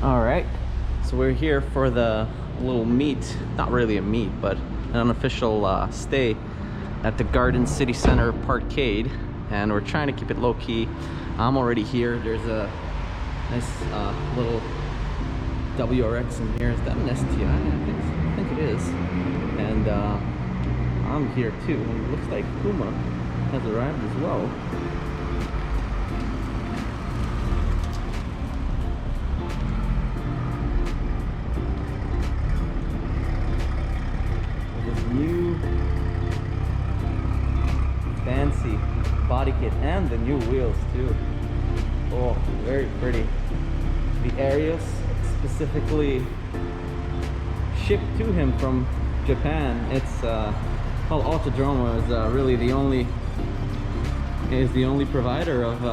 All right, so we're here for the little meet, not really a meet, but an unofficial stay at the Garden City Center Parkade, and we're trying to keep it low-key. I'm already here. There's a nice little WRX in here. Is that an STI? I think it is. And I'm here too. It looks like Puma has arrived as well. New fancy body kit and the new wheels too. Oh, very pretty. The Arius specifically shipped to him from Japan. It's called Autodromo. Is really the only provider of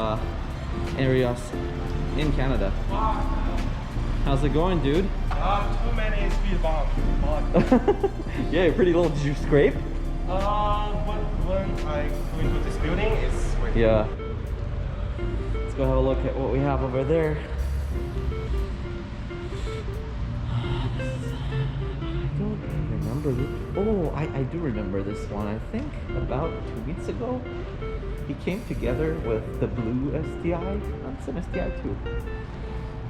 Arius in Canada. How's it going, dude? Too many speed bumps. Yeah, you're pretty little. Did you scrape? When I go into this building, it's great. Yeah. Let's go have a look at what we have over there. I don't remember this. Oh, I do remember this one. I think about 2 weeks ago, he came together with the blue STI. That's an STI too.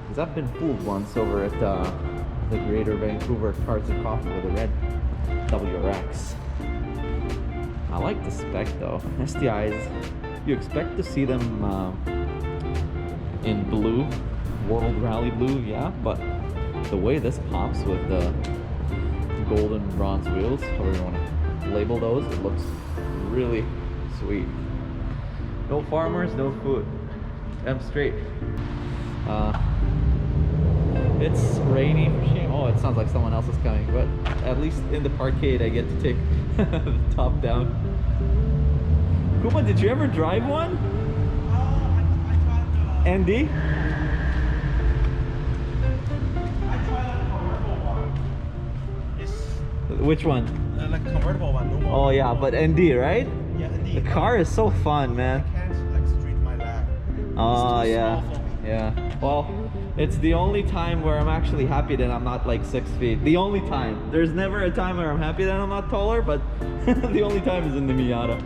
Because I've been fooled once over at the Greater Vancouver Cars and Coffee with a red WRX. I like the spec though. STIs, you expect to see them in blue, World Rally blue, yeah, but the way this pops with the gold and bronze wheels, however you want to label those, it looks really sweet. No farmers, no food. I'm straight. It's rainy for shame. Oh, it sounds like someone else is coming, but at least in the parkade I get to take the top down. Kuma, did you ever drive one? I tried Andy? a convertible one. It's Which one? like a convertible one, no more. Oh yeah, but ND, right? Yeah, indeed. The car is so fun, man. I can't like straight my leg. Oh It's too yeah, small for me. yeah. Well, it's the only time where I'm actually happy that I'm not like 6 feet. The only time. There's never a time where I'm happy that I'm not taller, but the only time is in the Miata.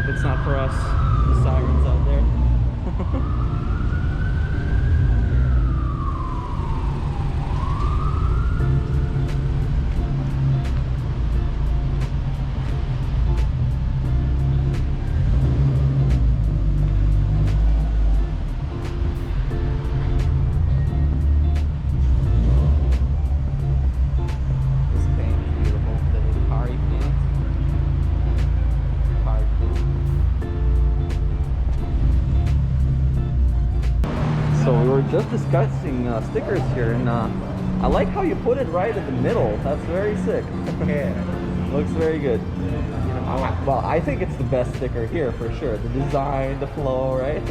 It's not for us, the sirens out there. This paint is beautiful, the Hikari paint. Hikari blue. So we were just discussing stickers here, and I like how you put it right in the middle. That's very sick. Yeah. Looks very good. Well, I think it's the best sticker here for sure. The design, the flow, right?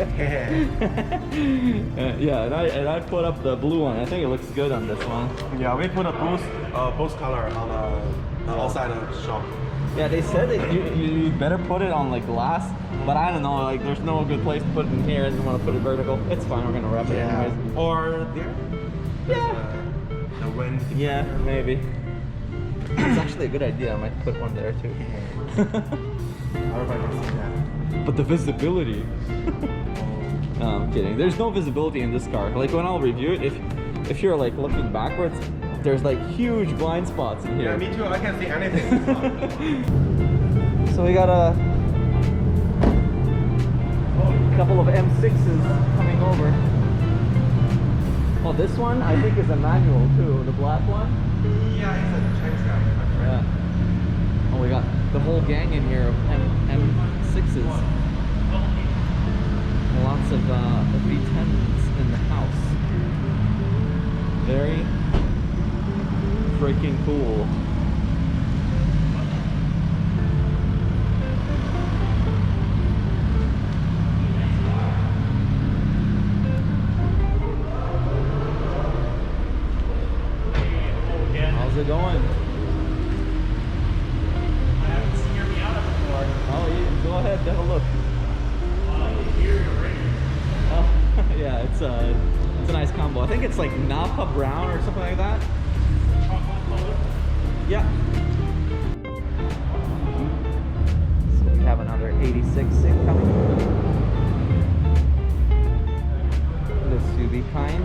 Yeah, and I put up the blue one. I think it looks good on this one. Yeah, we put a both color on the outside of the shop. Yeah, they said that you better put it on like glass, but I don't know. Like, there's no good place to put it in here. I didn't want to put it vertical. It's fine. We're gonna wrap it anyways. Or there. Yeah. The wind. Yeah, maybe. It's actually a good idea. I might put one there too. Everybody can see that. But the visibility. No, I'm kidding. There's no visibility in this car. Like when I'll review it, if you're like looking backwards, there's like huge blind spots in here. Yeah, me too. I can't see anything. So we got a A couple of M6s coming over. Oh, this one I think is a manual too. The black one. Yeah, he's a Chinese guy. My friend. Yeah. Oh, we got the whole gang in here of M6s. Lots of V10s in the house. Very freaking cool. How's it going? I haven't seen your Miata before. Oh, you go ahead, have a look. Oh, yeah, it's a nice combo. I think it's like Napa Brown or something like that. Yeah. So we have another 86 incoming. The SUV kind.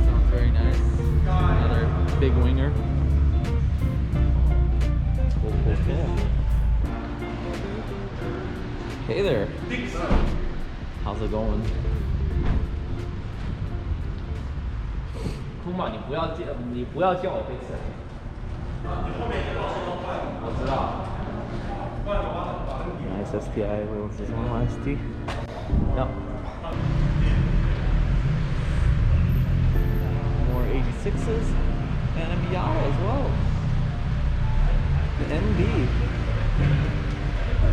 Sounds very nice. Another big winger. Cool, cool, cool. Hey there. How's it going? 空嘛，你不要叫我飞车。我知道。 Nice STI wheels as well, ST. Yep. More 86s and a Miata as well. The NB.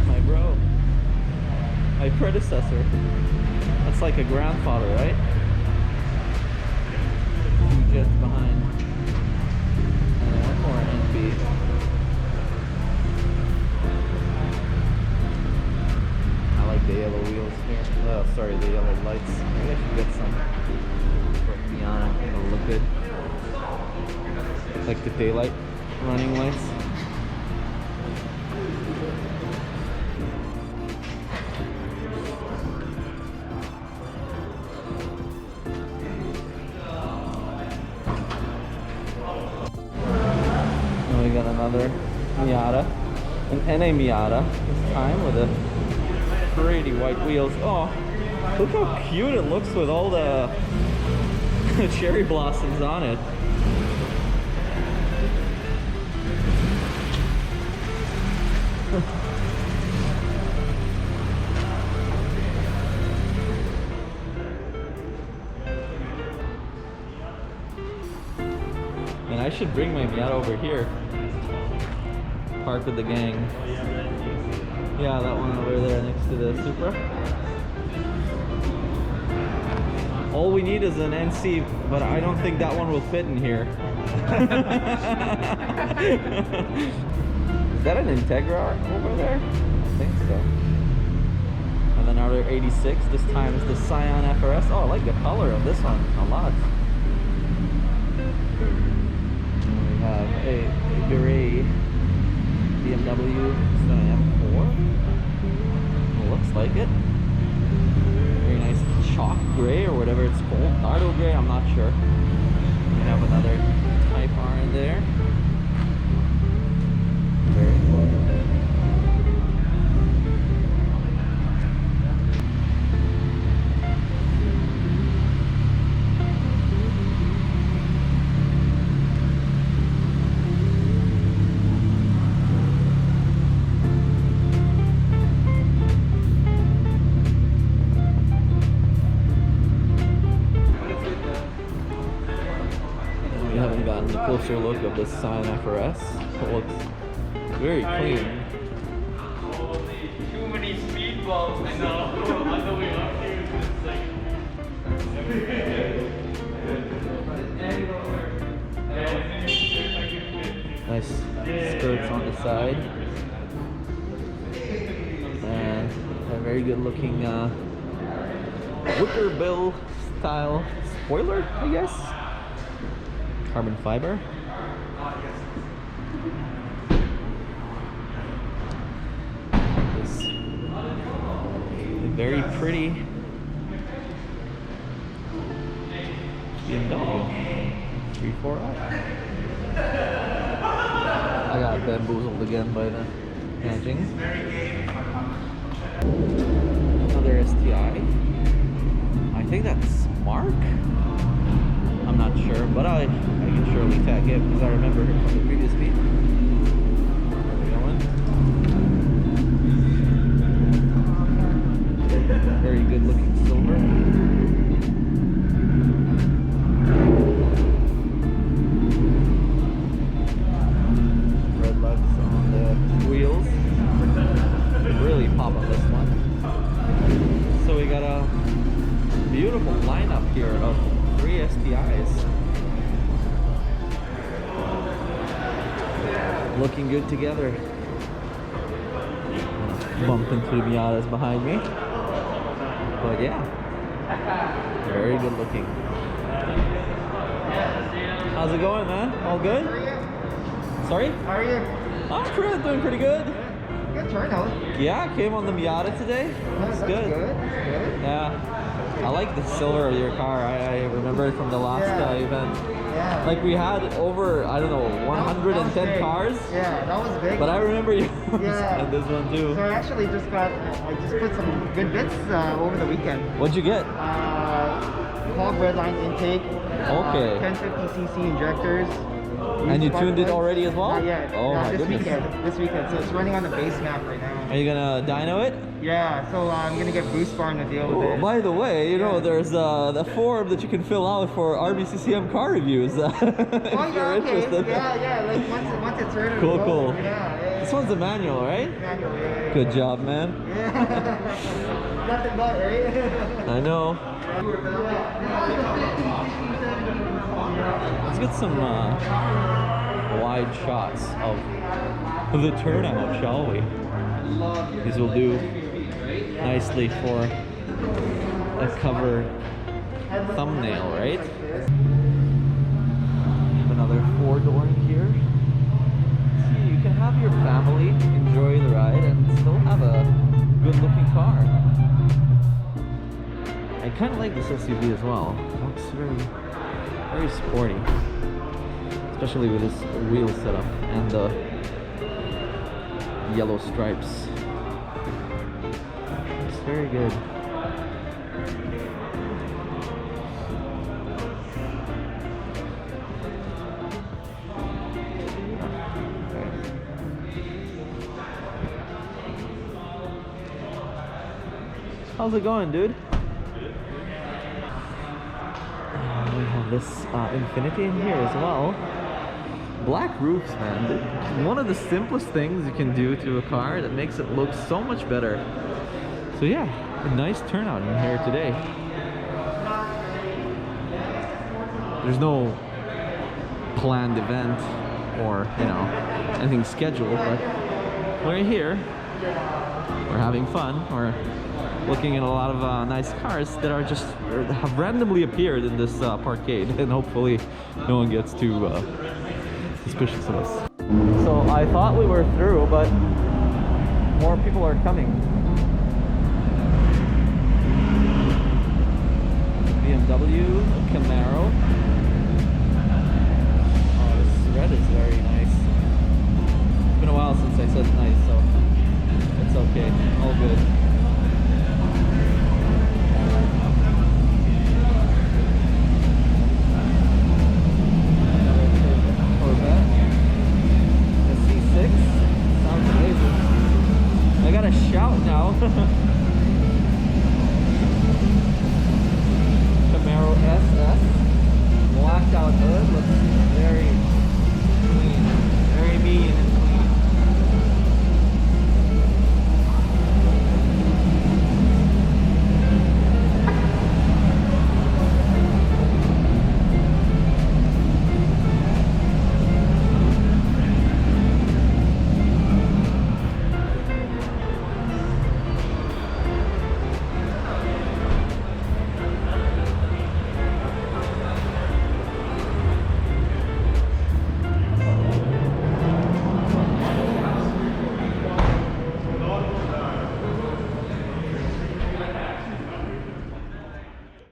My bro. My predecessor. That's like a grandfather, right? Two jets behind. And then one more NB. I like the yellow wheels here. Oh, sorry, the yellow lights. Maybe I should get some for Miata. It'll look good. Like the daylight running lights. And we got another Miata, an NA Miata this time with a pretty white wheels. Oh, look how cute it looks with all the cherry blossoms on it. And I should bring my Miata over here. Park with the gang. Yeah, that one over there next to the Supra. All we need is an NC, but I don't think that one will fit in here. Is that an Integra over there? I think so. And then another 86. This time is the Scion FRS. Oh, I like the color of this one a lot. And we have a gray BMW. It's an M4. Looks like it. Very nice chalk gray or whatever it's called. Nardo gray, I'm not sure. We have another Type R in there. Very cool. We haven't gotten a closer look of this Scion FRS. It looks very clean. Too many speed bumps. I know. On the way up here, it's like. Nice skirts on the side. And a very good looking wicker bill style spoiler, I guess. Carbon fiber. This very pretty BMW 34i. I got bamboozled again by the Managing. Another STI. I think that's Mark. I'm not sure, but I can surely tag it because I remember him from the previous beat. There we going. Very good looking silver. Red lugs on the wheels. Really pop on this one. So we got a beautiful lineup here of 3 STIs. Looking good together. Bump into the Miatas behind me. But yeah, very good looking. How's it going, man? All good? How are you? Sorry? How are you? I'm doing pretty good. Good turnout. Yeah, I came on the Miata today. It's That's good. Good. Yeah, I like the silver of your car. I remember it from the last event. Yeah. Like we had over, I don't know, 110 big. cars. Yeah, that was big. But I remember you Yeah. and this one too. So I actually just put some good bits over the weekend. What'd you get? Hog breadline intake. Okay. 1050cc injectors. And you tuned it already as well? Not yet. Oh my this goodness. This weekend. So it's running on the base map right now. Are you gonna dyno it? Yeah, so I'm gonna get Boost Barn to deal with Oh, it. by the way, you know, there's the form that you can fill out for RBCCM car reviews. If Oh, yeah, you're okay. interested. Yeah, like once it's ready to Cool, go. cool. Yeah. This one's a manual, right? Manual, yeah. Good job, man. Yeah. Nothing but, right? I know. Let's get some wide shots of the turnout, shall we? These will do nicely for a cover thumbnail, right? Have another 4-door in here. See, you can have your family enjoy the ride and still have a good-looking car. I kind of like this SUV as well. It looks very sporty, especially with this wheel setup and the yellow stripes. It's very good. How's it going, dude? We have this Infinity in here as well. Black roofs, man. One of the simplest things you can do to a car that makes it look so much better. So yeah, a nice turnout in here today. There's no planned event or, you know, anything scheduled, but we're here. We're having fun. We're looking at a lot of nice cars that are just have randomly appeared in this parkade, and hopefully no one gets too suspicious of us. So I thought we were through, but more people are coming. BMW, Camaro. Oh, this red is very nice. It's been a while since I said nice, so it's okay. All good. I gotta shout now.